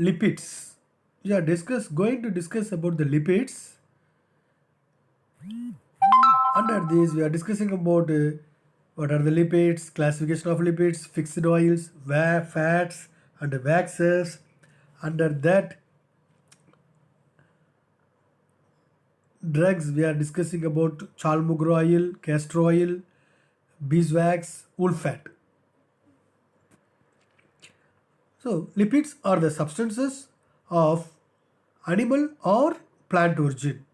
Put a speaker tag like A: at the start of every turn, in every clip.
A: lipids. We are going to discuss about the lipids. Under this, we are discussing about what are the lipids, classification of lipids, fixed oils, fats, and waxes. Under that, drugs, we are discussing about chalmugro oil, castor oil, beeswax, wool fat. So, lipids are the substances of animal or plant origin.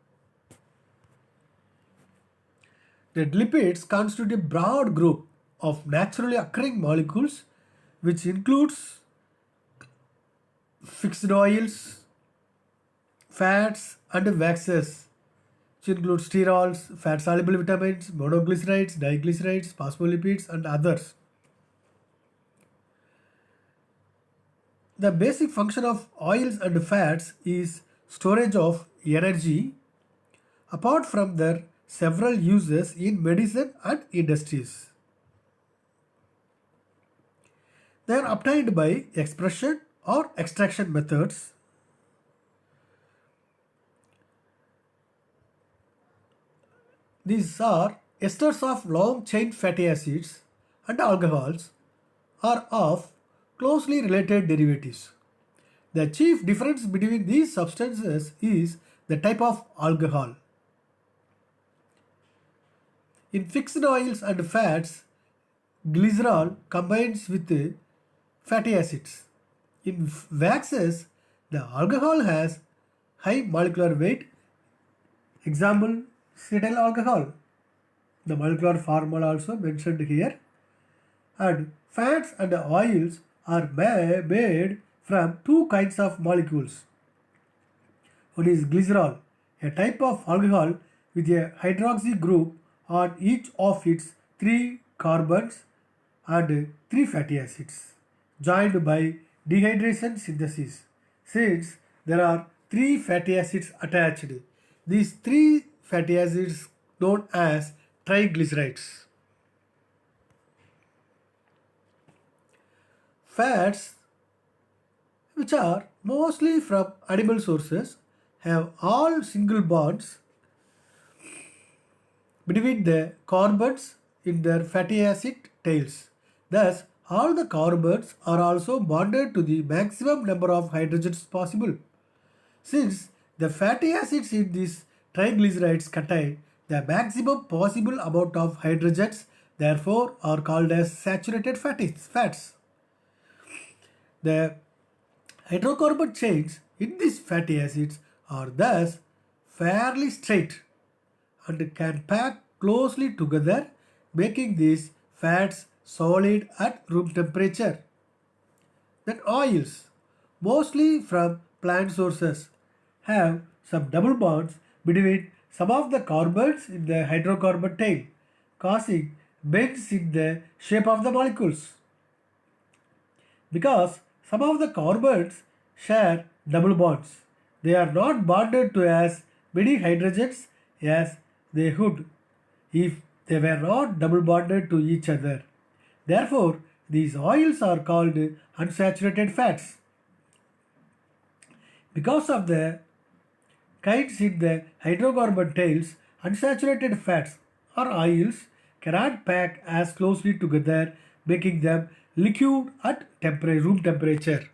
A: The lipids constitute a broad group of naturally occurring molecules which includes fixed oils, fats and waxes, which include sterols, fat-soluble vitamins, monoglycerides, diglycerides, phospholipids and others. The basic function of oils and fats is storage of energy. Apart from their several uses in medicine and industries, they are obtained by expression or extraction methods. These are esters of long chain fatty acids and alcohols are of closely related derivatives. The chief difference between these substances is the type of alcohol. In fixed oils and fats, glycerol combines with fatty acids. In waxes, the alcohol has high molecular weight. Example, cetyl alcohol. The molecular formula also mentioned here. And fats and oils are made from two kinds of molecules. One is glycerol, a type of alcohol with a hydroxy group on each of its 3 carbons and 3 fatty acids, joined by dehydration synthesis. Since there are 3 fatty acids attached, these 3 fatty acids known as triglycerides. Fats, which are mostly from animal sources, have all single bonds between the carbons in their fatty acid tails. Thus, all the carbons are also bonded to the maximum number of hydrogens possible. Since the fatty acids in these triglycerides contain the maximum possible amount of hydrogens, therefore are called as saturated fats. The hydrocarbon chains in these fatty acids are thus fairly straight and can pack closely together, making these fats solid at room temperature. Then oils, mostly from plant sources, have some double bonds between some of the carbons in the hydrocarbon tail, causing bends in the shape of the molecules. Because some of the carbons share double bonds, they are not bonded to as many hydrogens as they would if they were not double bonded to each other. Therefore, these oils are called unsaturated fats. Because of the kinds in the hydrocarbon tails, unsaturated fats or oils cannot pack as closely together, making them liquid at room temperature.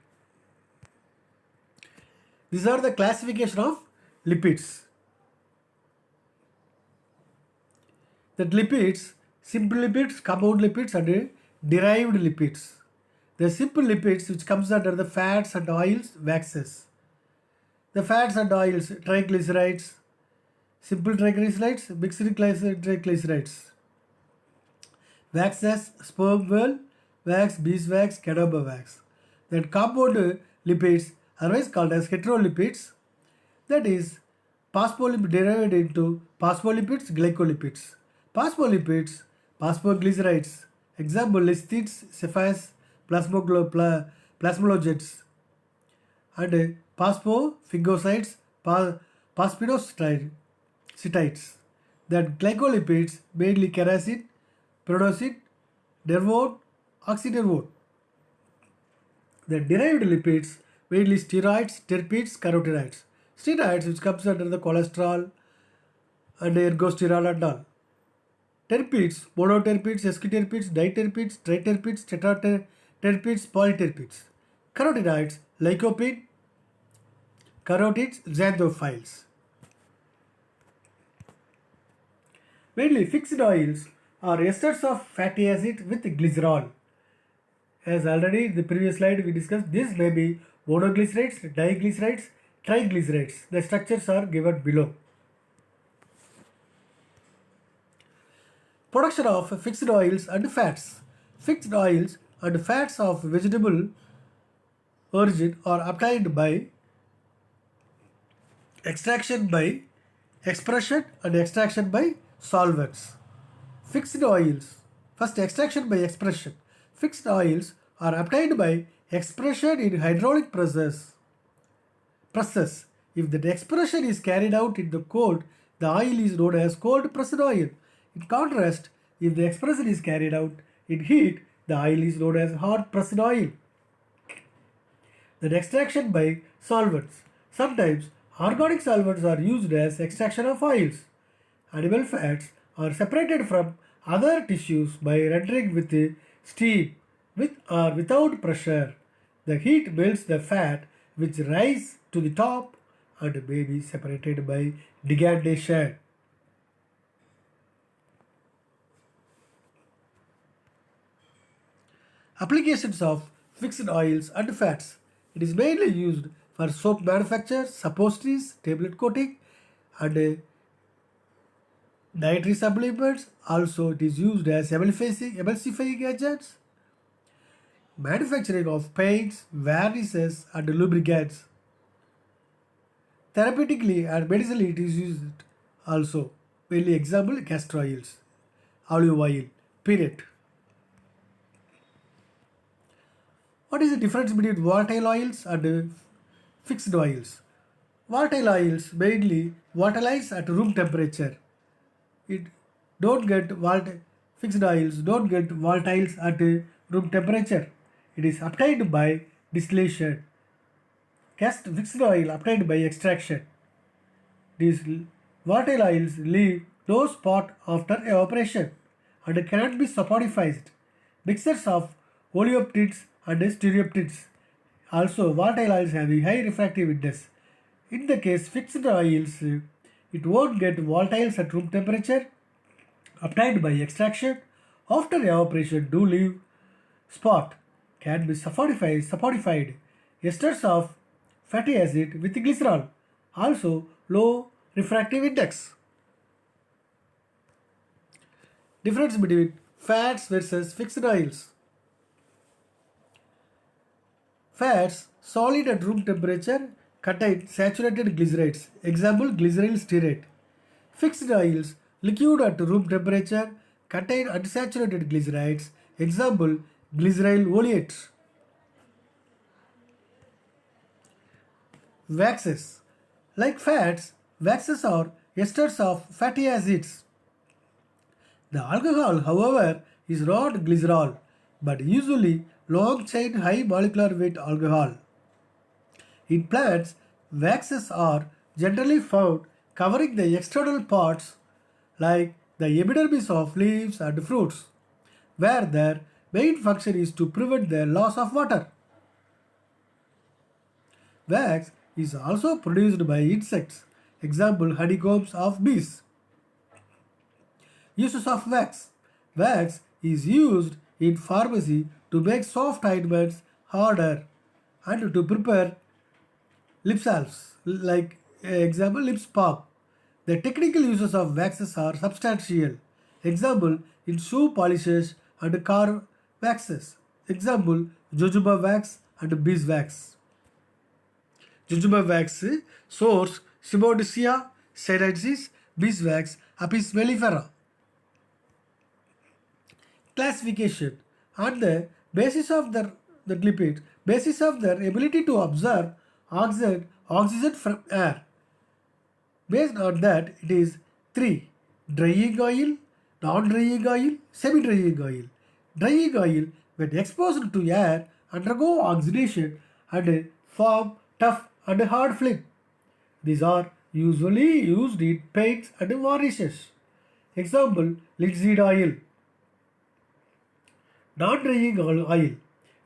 A: These are the classification of lipids. That lipids, simple lipids, compound lipids and derived lipids. The simple lipids which comes under the fats and oils, waxes. The fats and oils, triglycerides, simple triglycerides, mixed triglycerides. Waxes, sperm whale, wax, beeswax, carnauba wax. Then compound lipids, otherwise called as heterolipids, that is phospholipid derived into phospholipids, glycolipids. Phospholipids, phosphoglycerides, example lecithins, cephas, plasmalogens, and phosphophagocytes, phosphodiesterase. Then glycolipids, mainly kerosene, protosin, nervone, oxynervone. The derived lipids mainly steroids, terpenes, carotenoids. Steroids, which comes under the cholesterol and ergosterol and all. Terpenes, monoterpenes, sesquiterpenes, diterpenes, triterpenes, tetraterpenes, polyterpenes. Carotenoids, lycopene, carotides, xanthophyls. Mainly fixed oils are esters of fatty acid with glycerol. As already in the previous slide we discussed, this may be monoglycerides, diglycerides, triglycerides. The structures are given below. Production of fixed oils and fats. Fixed oils and fats of vegetable origin are obtained by extraction by expression and extraction by solvents. Fixed oils. First, extraction by expression. Fixed oils are obtained by expression in hydraulic presses. If the expression is carried out in the cold, the oil is known as cold pressed oil. In contrast, if the expression is carried out in heat, the oil is known as hot pressed oil. Then extraction by solvents. Sometimes organic solvents are used as extraction of oils. Animal fats are separated from other tissues by rendering with steam, with or without pressure. The heat melts the fat which rise to the top and may be separated by degradation. Applications of fixed oils and fats. It is mainly used for soap manufacture, suppositories, tablet coating and dietary supplements. Also it is used as emulsifying agents. Manufacturing of paints, varnishes and lubricants. Therapeutically and medicinally it is used also. Mainly example castor oils, olive oil, peanut. What is the difference between volatile oils and fixed oils? Volatile oils mainly volatilize at room temperature. Fixed oils don't get volatiles at room temperature. It is obtained by distillation. Fixed oil obtained by extraction. These volatile oils leave no spot after evaporation and cannot be saponified. Mixtures of oleoptides and stereoptides. Also, volatile oils have a high refractive index. In the case fixed oils, it won't get volatiles at room temperature. Obtained by extraction, after evaporation do leave spot, can be saponified. Esters of fatty acid with glycerol. Also, low refractive index. Difference between fats versus fixed oils. Fats solid at room temperature contain saturated glycerides. Example glyceryl stearate. Fixed oils liquid at room temperature contain unsaturated glycerides. Example glyceryl oleates. Waxes. Like fats, waxes are esters of fatty acids. The alcohol, however, is not glycerol, but usually long-chain high molecular weight alcohol. In plants, waxes are generally found covering the external parts like the epidermis of leaves and fruits, where their main function is to prevent the loss of water. Wax is also produced by insects, example honeycombs of bees. Uses of wax. Wax is used in pharmacy to make soft ointments harder and to prepare lip salves, like example lips balm. The technical uses of waxes are substantial. Example in shoe polishes and car waxes. Example jojoba wax and beeswax. Jojoba wax source Simondacea sinensis, beeswax Apis mellifera. Classification. On the basis of their lipids, basis of their ability to absorb oxygen from air. Based on that, it is 3. Drying oil, non-drying oil, semi-drying oil. Drying oil, when exposed to air, undergo oxidation and form tough and hard film. These are usually used in paints and varnishes. Example, linseed oil, non-drying oil.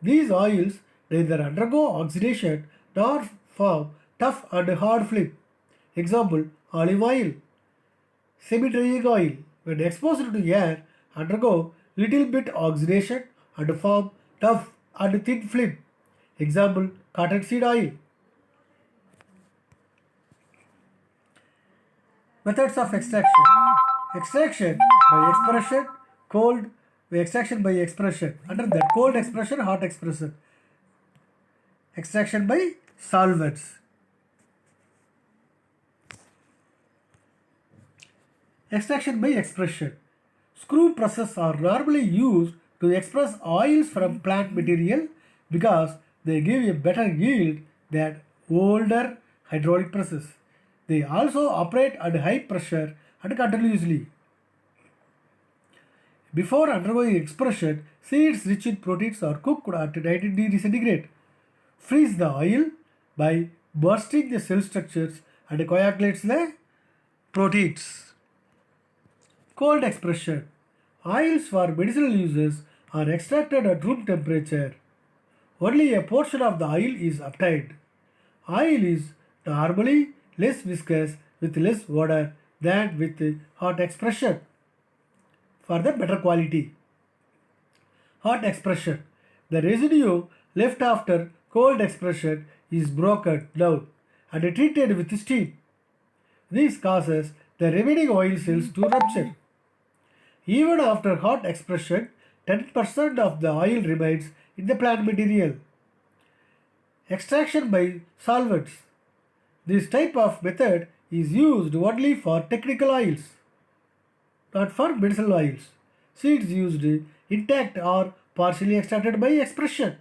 A: These oils neither undergo oxidation nor form tough and hard film. Example, olive oil, semi-drying oil. When exposed to air, undergo little bit oxidation and form tough and thin film. Example, cottonseed oil. Methods of extraction. Extraction by expression, cold, extraction by expression. Under that, cold expression, hot expression. Extraction by solvents. Extraction by expression. Screw presses are normally used to express oils from plant material because they give a better yield than older hydraulic presses. They also operate at high pressure and continuously. Before undergoing expression, seeds rich in proteins are cooked at 90 degrees centigrade. Freeze the oil by bursting the cell structures and coagulates the proteins. Cold expression. Oils for medicinal uses are extracted at room temperature. Only a portion of the oil is obtained. Oil is normally less viscous with less odor than with hot expression. For the better quality. Hot expression. The residue left after cold expression is broken down and treated with steam. This causes the remaining oil cells to rupture. Even after hot expression, 10% of the oil remains in the plant material. Extraction by solvents. This type of method is used only for technical oils, not for medicinal oils. Seeds used intact or partially extracted by expression.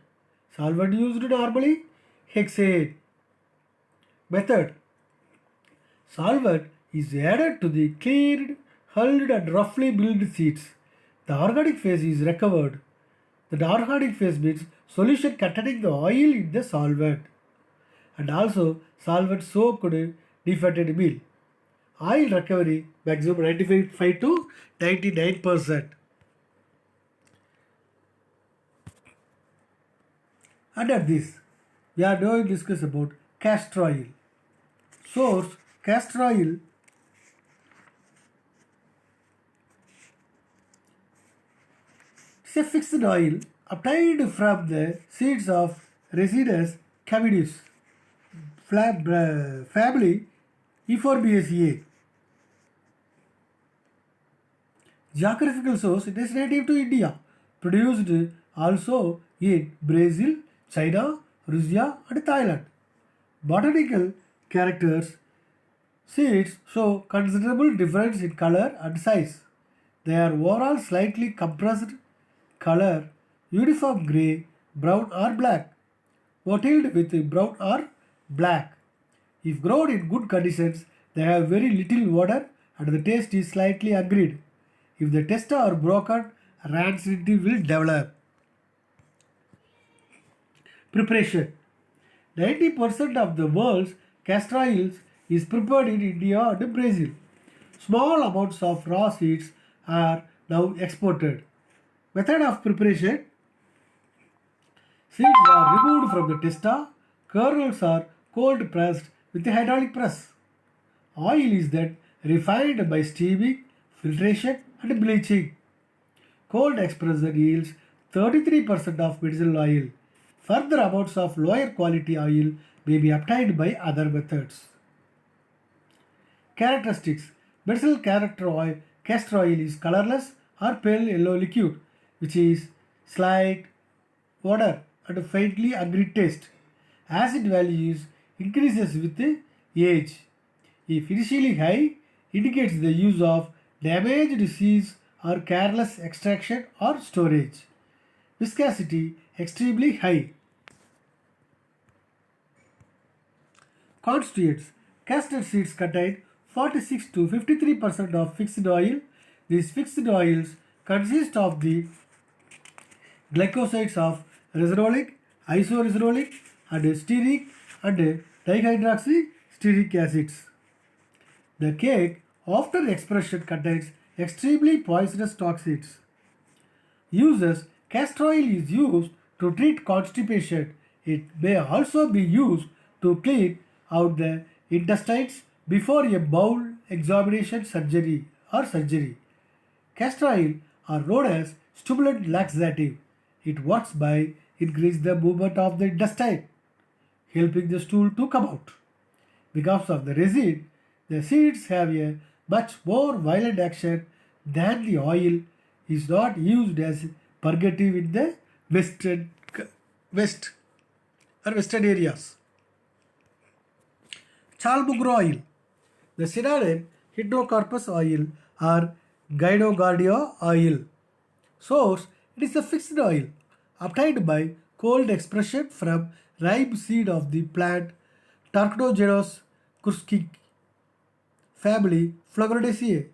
A: Solvent used normally hexane. Method. Solvent is added to the cleared, hulled and roughly milled seeds. The organic phase is recovered. The organic phase means solution containing the oil in the solvent and also solvent soaked defatted meal. Oil recovery maximum 95 to 99%. Under this, we are going to discuss about castor oil. Source: castor oil is a fixed oil obtained from the seeds of Resinus cavidus, family Euphorbiaceae. Geographical source: it is native to India, produced also in Brazil, China, Russia and Thailand. Botanical characters: seeds show considerable difference in color and size. They are overall slightly compressed, color uniform grey, brown or black, mottled with brown or black. If grown in good conditions, they have very little odor and the taste is slightly acrid. If the testa are broken, rancidity will develop. Preparation: 90% of the world's castor oils is prepared in India and Brazil. Small amounts of raw seeds are now exported. Method of preparation: seeds are removed from the testa, kernels are cold pressed with a hydraulic press. Oil is then refined by steaming, filtration and bleaching. Cold expression yields 33% of medicinal oil. Further amounts of lower quality oil may be obtained by other methods. Characteristics: medicinal castor oil is colorless or pale yellow liquid, which is slight odor and faintly acrid taste. Acid values increases with age. If initially high, indicates the use of damaged seeds or careless extraction or storage. Viscosity extremely high. Constituents: castor seeds contain 46 to 53% of fixed oil. These fixed oils consist of the glycosides of resinolic, isoresinolic, and stearic and dihydroxystearic acids. The cake after expression contains extremely poisonous toxins. Uses castor oil is used to treat constipation. It may also be used to clean out the intestines before a bowel examination surgery. Castor oil are known as stimulant laxative. It works by increasing the movement of the intestine, helping the stool to come out. Because of the resin, the seeds have a much more violent action than the oil is not used as purgative in the west western areas. Chalmugro oil. The synonym hydrocarpus oil or gynogardia oil. Source: it is a fixed oil obtained by cold expression from ripe seed of the plant Tarchnogenous kurski family Flagorodaceae.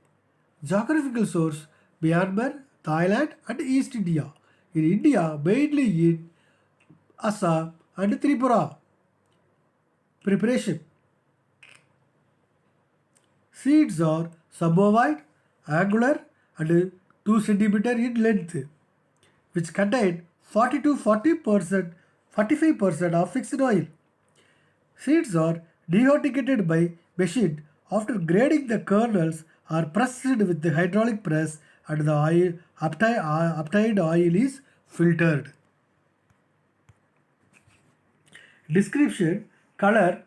A: Geographical source: Myanmar, Thailand and East India. In India, mainly in Assam and Tripura. Preparation: seeds are subovoid, angular and 2 cm in length, which contain 40 to 40%, 45% of fixed oil. Seeds are dehydrated by machine after grading the kernels are pressed with the hydraulic press and the obtained oil is filtered. Description: color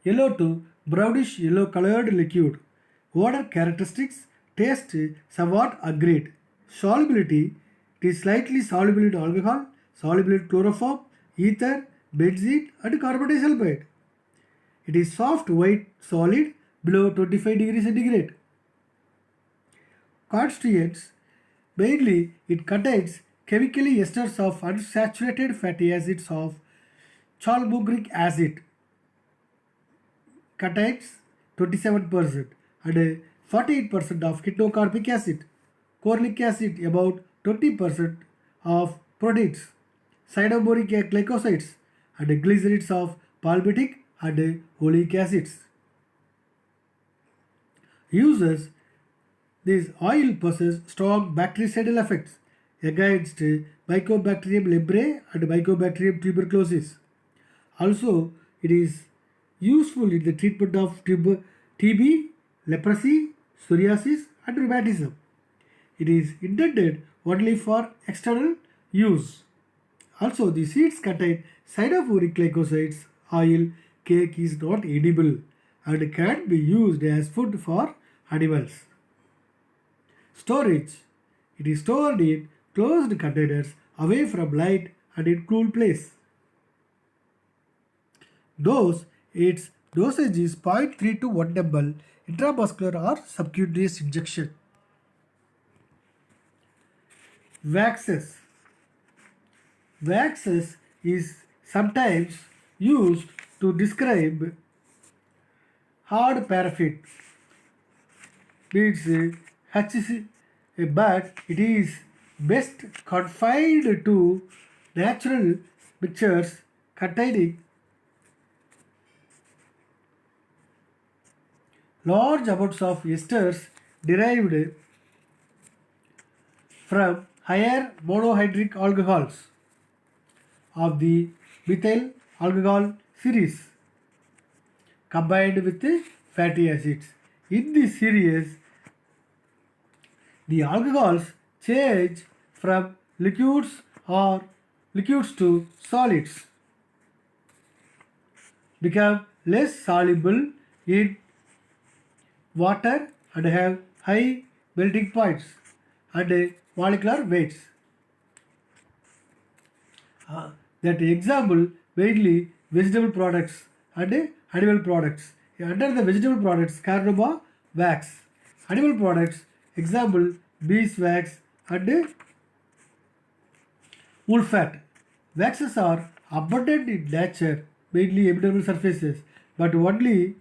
A: yellow to brownish yellow colored liquid. Odor characteristics: taste somewhat agreed. Solubility: it is slightly soluble in alcohol, soluble in chloroform, ether, benzene and carbon disulfide. It is soft white solid below 25 degrees centigrade. Constituents: mainly it contains chemically esters of unsaturated fatty acids of chalmugric acid contains 27% and 48% of hydrocarbonic acid, cholic acid about 20% of proteins, cyanomboric glycosides and glycerides of palmitic and oleic acids. Uses: this oil possesses strong bactericidal effects against Mycobacterium leprae and Mycobacterium tuberculosis. Also, it is useful in the treatment of TB, leprosy, psoriasis, and rheumatism. It is intended only for external use. Also, the seeds contain cyanoboric glycosides. Oil cake is not edible and can be used as food for animals. Storage: it is stored in closed containers away from light and in cool place. Dose: its dosage is 0.3 to 1 ml intramuscular or subcutaneous injection. Waxes. Waxes is sometimes used to describe hard paraffin, means HC, but it is best confined to natural mixtures containing large amounts of esters derived from higher monohydric alcohols of the methyl alcohol series combined with the fatty acids. In this series, the alcohols change from liquids to solids, become less soluble in water and have high melting points and molecular weights. That example mainly vegetable products and animal products. Under the vegetable products, carnauba wax. Animal products, example beeswax and wool fat. Waxes are abundant in nature, mainly epidermal surfaces, but only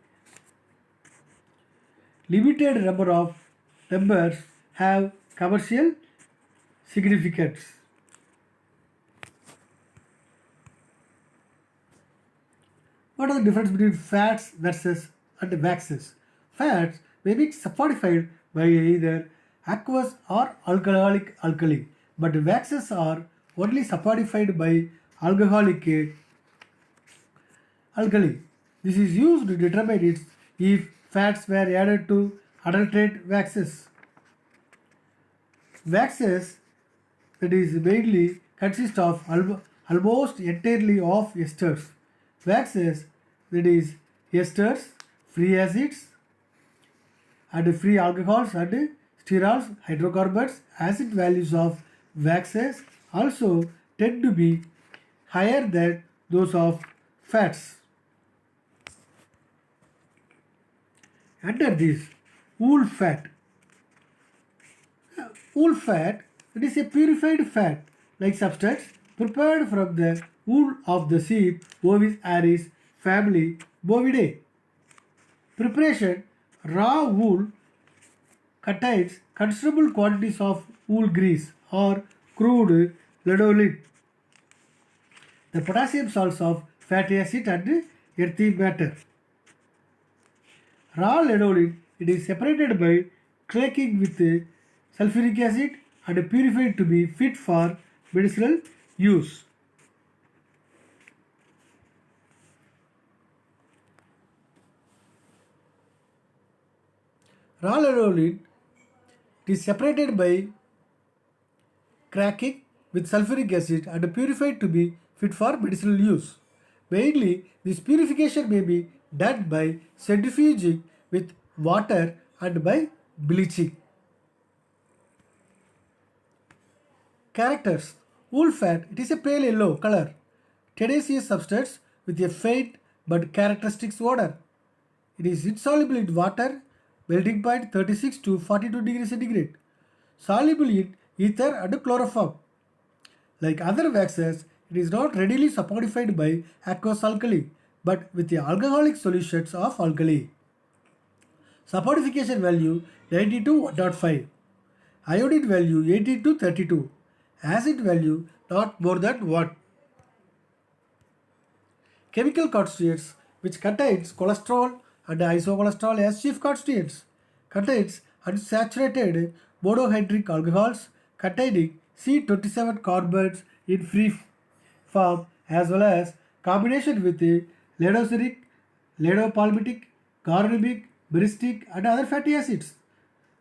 A: limited number of numbers have commercial significance. What are the difference between fats versus and waxes? Fats may be saponified by either aqueous or alcoholic alkali, but waxes are only saponified by alcoholic alkali. This is used to determine if fats were added to adulterate waxes. Waxes that is mainly consist of almost entirely of esters. Waxes that is esters, free acids and free alcohols and sterols, hydrocarbons. Acid values of waxes also tend to be higher than those of fats. Under this, wool fat. Wool fat, it is a purified fat like substance prepared from the wool of the sheep Ovis aries family Bovidae. Preparation: raw wool contains considerable quantities of wool grease or crude lanolin, the potassium salts of fatty acid and earthy matter. Raw lanolin, it is separated by cracking with sulfuric acid and purified to be fit for medicinal use. Raw lanolin is separated by cracking with sulfuric acid and purified to be fit for medicinal use. Mainly, this purification may be done by centrifuging with water and by bleaching. Characters: wool fat, it is a pale yellow color, tenacious substance with a faint but characteristic odor. It is insoluble in water, melting point 36 to 42 degrees centigrade, soluble in ether and chloroform. Like other waxes, it is not readily saponified by aqueous alkali, but with the alcoholic solutions of alkali. Saponification value 90 to 105. Iodine value 18 to 32. Acid value not more than 1. Chemical constituents which contains cholesterol and isocholesterol as chief constituents. Contains unsaturated monohydric alcohols containing C27 carbons in free form as well as combination with ledoseric, ledopalmitic, carnamic, myristic and other fatty acids.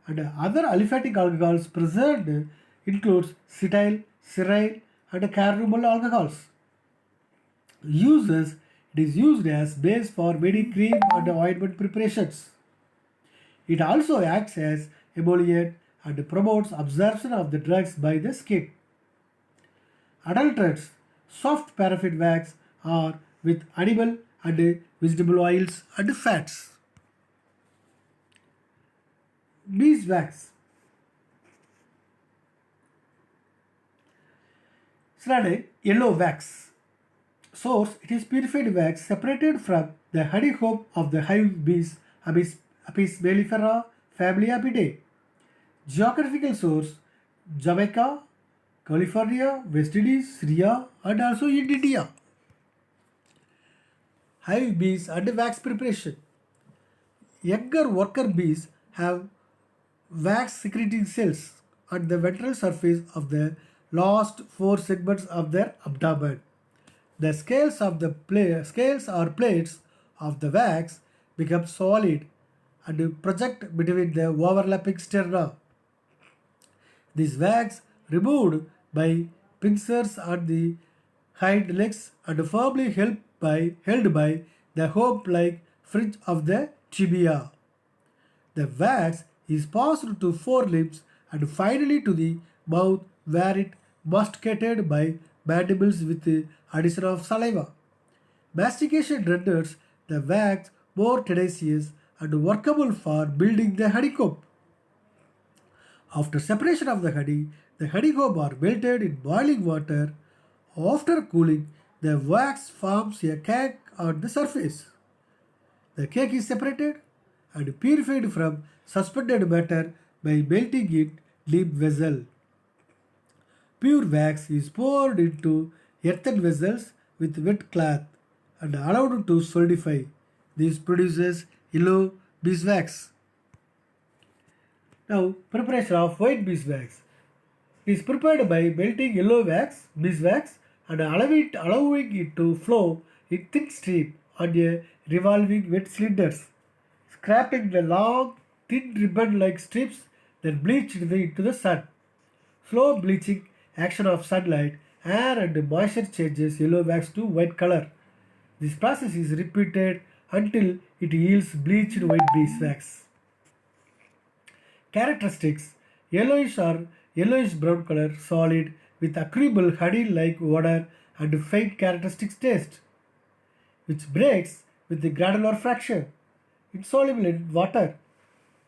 A: And other aliphatic alcohols present includes cetyl, ceryl and carnauba alcohols. Uses: it is used as base for many cream and ointment preparations. It also acts as emollient and promotes absorption of the drugs by the skin. Adulterants: soft paraffin wax or with animal and vegetable oils and fats. Beeswax. Slade yellow wax. Source: it is purified wax separated from the honeycomb of the hive bees Apis mellifera family Apidae. Geographical source: Jamaica, California, West Indies, Syria and also in India. Hive bees and wax preparation. Younger worker bees have wax secreting cells on the ventral surface of the last four segments of their abdomen. The scales or plates of the wax become solid and project between the overlapping sterna. This wax removed by pincers on the hind legs and firmly held by the hoop-like fringe of the tibia. The wax is passed to forelimbs and finally to the mouth where it masticated by mandibles with the addition of saliva. Mastication renders the wax more tenacious and workable for building the honeycomb. After separation of the honeycomb are melted in boiling water. After cooling, the wax forms a cake on the surface. The cake is separated and purified from suspended matter by melting in deep vessel. Pure wax is poured into earthen vessels with wet cloth. and allowed to solidify. This produces yellow beeswax. Now, preparation of white beeswax. It is prepared by melting yellow beeswax, and allowing it to flow in thin stream on a revolving wet cylinders, scraping the long, thin ribbon-like strips, then bleached into the sun. Slow bleaching action of sunlight, air and moisture changes yellow wax to white color. This process is repeated until it yields bleached white beeswax. Characteristics: yellowish or yellowish brown color, solid, with agreeable honey-like odor and faint characteristic taste, which breaks with the granular fraction, insoluble in water,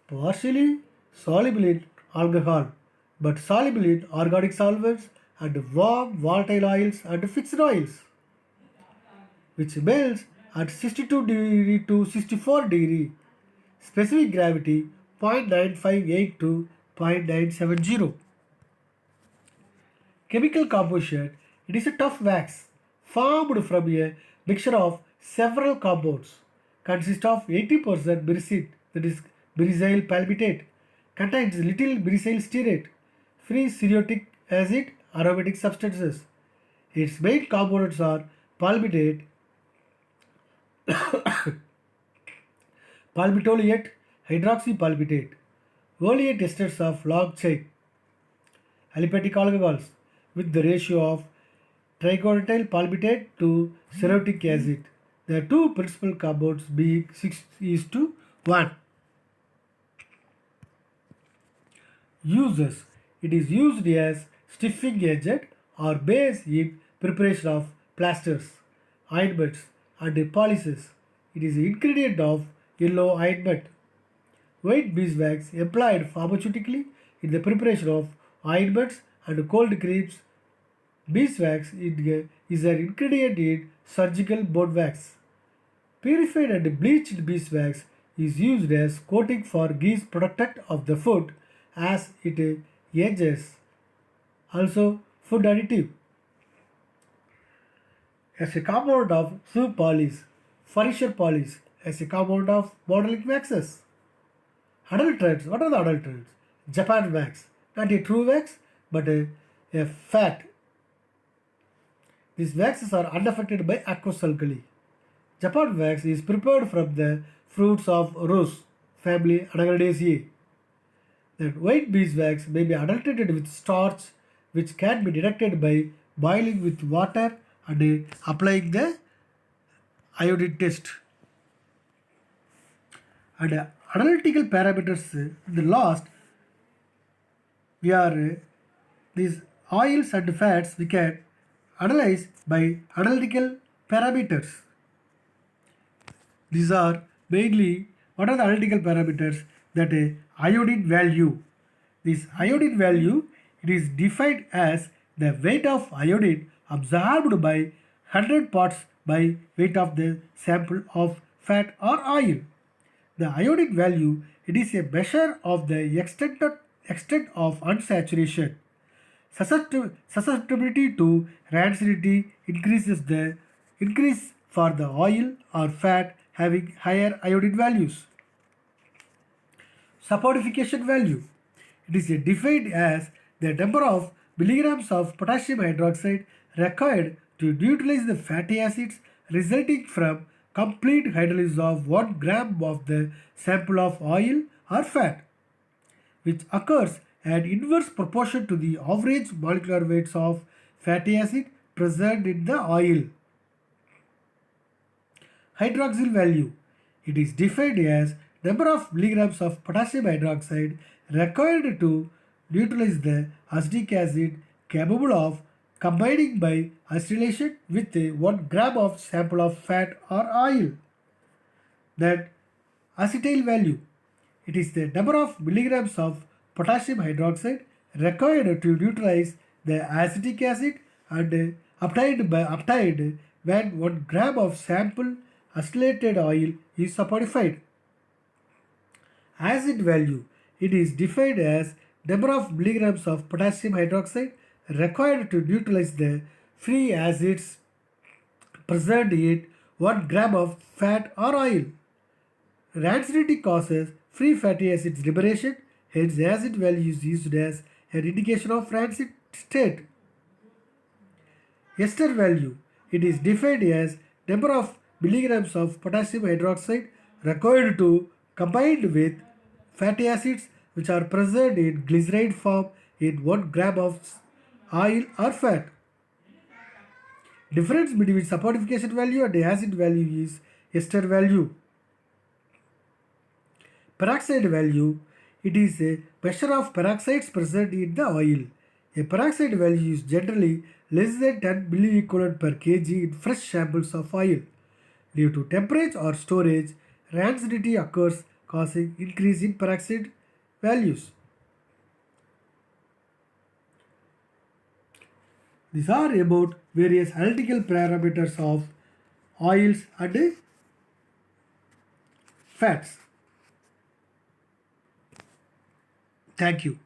A: partially soluble in alcohol, but soluble in organic solvents and warm volatile oils and fixed oils, which melts at 62 to 64 specific gravity 0.958 to 0.970. Chemical composition: it is a tough wax formed from a mixture of several compounds. Consists of 80% myrcene, that is beryl palmitate, contains little beryl stearate, free cereotic acid, aromatic substances. Its main components are palmitate, palmitoleate, hydroxypalmitate, oleate esters of long chain, aliphatic alcohols with the ratio of trigontyl palmitate to cereotic acid. The two principal compounds being 6:1. Uses: it is used as stiffing agent or base in preparation of plasters, ointments, and polishes. It is an ingredient of yellow ointment. White beeswax employed pharmaceutically in the preparation of ointments and cold creams. Beeswax is an ingredient in surgical bone wax. Purified and bleached beeswax is used as coating for geese product of the food as it ages. Also, food additive. As a compound of shoe polish, furniture polish, as a compound of modeling waxes. Adulterants. What are the adulterants? Japan wax. Not a true wax, but a fat. These waxes are unaffected by aqueous alkali. Japan wax is prepared from the fruits of rose family Anagardaceae. Then white beeswax may be adulterated with starch, which can be detected by boiling with water and applying the iodine test. And analytical parameters, the last, we are these oils and fats we can analyze by analytical parameters. These are mainly, what are the analytical parameters? That iodine value. This iodine value, it is defined as the weight of iodine absorbed by 100 parts by weight of the sample of fat or oil. The iodine value, it is a measure of the extent of unsaturation. Susceptibility to rancidity increase for the oil or fat having higher iodine values. Saponification value. It is defined as the number of milligrams of potassium hydroxide required to neutralize the fatty acids resulting from complete hydrolysis of 1 gram of the sample of oil or fat, which occurs at inverse proportion to the average molecular weights of fatty acid present in the oil. Hydroxyl value. It is defined as number of milligrams of potassium hydroxide required to neutralize the acetic acid capable of combining by acetylation with 1 gram of sample of fat or oil. Then acetyl value. It is the number of milligrams of potassium hydroxide required to neutralize the acetic acid and obtained when 1 gram of sample acetylated oil is saponified. Acid value. It is defined as number of milligrams of potassium hydroxide required to neutralize the free acids present in 1 gram of fat or oil. Rancidity causes free fatty acids liberation, hence the acid value is used as an indication of rancid state. Ester value. It is defined as number of milligrams of potassium hydroxide required to combine with fatty acids which are present in glyceride form in 1 gram of oil or fat. Difference between saponification value and acid value is ester value. Peroxide value. It is a measure of peroxides present in the oil. A peroxide value is generally less than 10 milliequivalent per kg in fresh samples of oil. Due to temperature or storage, rancidity occurs causing increase in peroxide values. These are about various analytical parameters of oils and fats. Thank you.